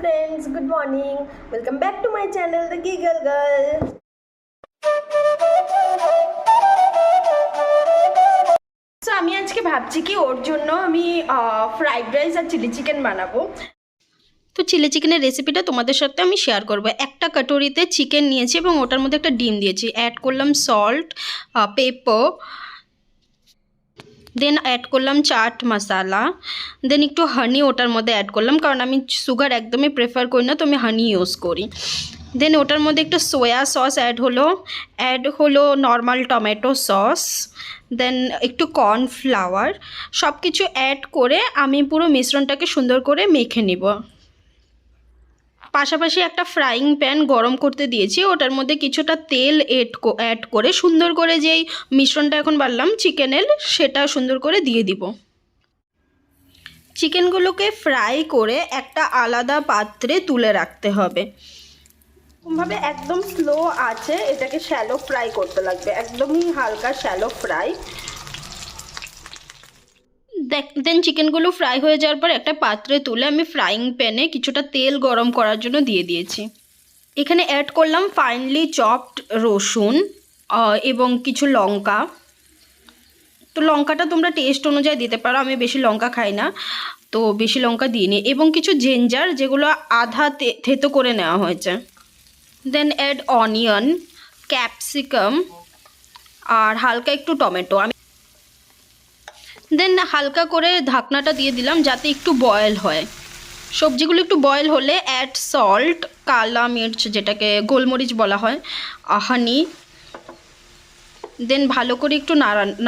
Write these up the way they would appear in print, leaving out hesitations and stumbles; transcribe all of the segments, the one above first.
friends, good morning. Welcome back to my channel, The Giggle Girl. So আমি আজকে ভাবছি কি ওর জন্য আমি ফ্রাইড রাইস আর চিলি চিকেন বানাবো। তো চিলি চিকেনের রেসিপিটা তোমাদের সাথে আমি শেয়ার করব। একটা কাটোরিতে চিকেন নিয়েছি এবং ওটার মধ্যে একটা ডিম দিয়েছি, অ্যাড করলাম সল্ট, পেপার, দেন অ্যাড করলাম চাট মশলা, দেন একটু হানি ওটার মধ্যে অ্যাড করলাম, কারণ আমি সুগার একদমই প্রেফার করি না, তো আমি হানি ইউজ করি। দেন ওটার মধ্যে একটু সোয়া সস অ্যাড হলো নর্মাল টমেটো সস, দেন একটু কর্নফ্লাওয়ার, সব কিছু অ্যাড করে আমি পুরো মিশ্রণটাকে সুন্দর করে মেখে নিব। পাশাপাশি একটা ফ্রাইং প্যান গরম করতে দিয়েছি, ওটার মধ্যে কিছুটা তেল অ্যাড করে সুন্দর করে যেই মিশ্রণটা এখন বানালাম চিকেনের, সেটা সুন্দর করে দিয়ে দিব। চিকেনগুলোকে ফ্রাই করে একটা আলাদা পাত্রে তুলে রাখতে হবে। এরকমভাবে একদম স্লো আছে এটাকে শ্যালো ফ্রাই করতে লাগবে, একদমই হালকা শ্যালো ফ্রাই। দেন চিকেনগুলো ফ্রাই হয়ে যাওয়ার পর একটা পাত্রে তুলে আমি ফ্রাইং প্যানে কিছুটা তেল গরম করার জন্য দিয়ে দিয়েছি। এখানে অ্যাড করলাম ফাইনলি চপড রসুন এবং কিছু লঙ্কা। তো লঙ্কাটা তোমরা টেস্ট অনুযায়ী দিতে পারো, আমি বেশি লঙ্কা খাই না তো বেশি লঙ্কা দিইনি, এবং কিছু জিঞ্জার যেগুলো আধা থেতো করে নেওয়া হয়েছে। দেন অ্যাড অনিয়ন, ক্যাপসিকাম আর হালকা একটু টমেটো। দেন হালকা করে ঢাকনাটা দিয়ে দিলাম যাতে একটু বয়েল হয়। সবজিগুলো একটু বয়েল হলে অ্যাড সল্ট, কালা মির্চ যেটাকে গোলমরিচ বলা হয়, হানি, দেন ভালো করে একটু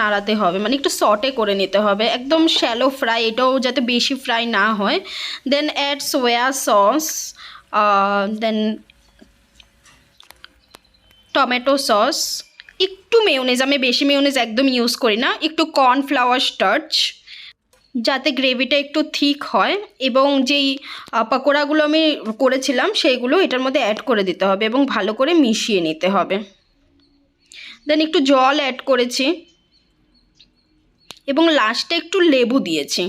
নাড়াতে হবে, মানে একটু সটে করে নিতে হবে, একদম শ্যালো ফ্রাই, এটাও যাতে বেশি ফ্রাই না হয়। দেন অ্যাড সোয়া সস, দেন টমেটো সস, একটু মেয়োনেজ, আমি বেশি মেয়োনেজ একদম ইউজ করি না, একটু কর্নফ্লাওয়ার স্টার্চ যাতে গ্রেভিটা একটু থিক হয়, এবং যেই পকোড়াগুলো আমি করেছিলাম সেইগুলো এটার মধ্যে অ্যাড করে দিতে হবে এবং ভালো করে মিশিয়ে নিতে হবে। দেন একটু জল অ্যাড করেছি এবং লাস্টে একটু লেবু দিয়েছি।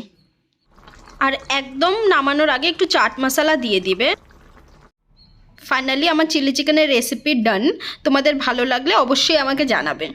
আর একদম নামানোর আগে একটু চাট মশলা দিয়ে দিবে। ফাইনালি আমার চিলি চিকেনের রেসিপি ডান। তোমাদের ভালো লাগলে অবশ্যই আমাকে জানাবে।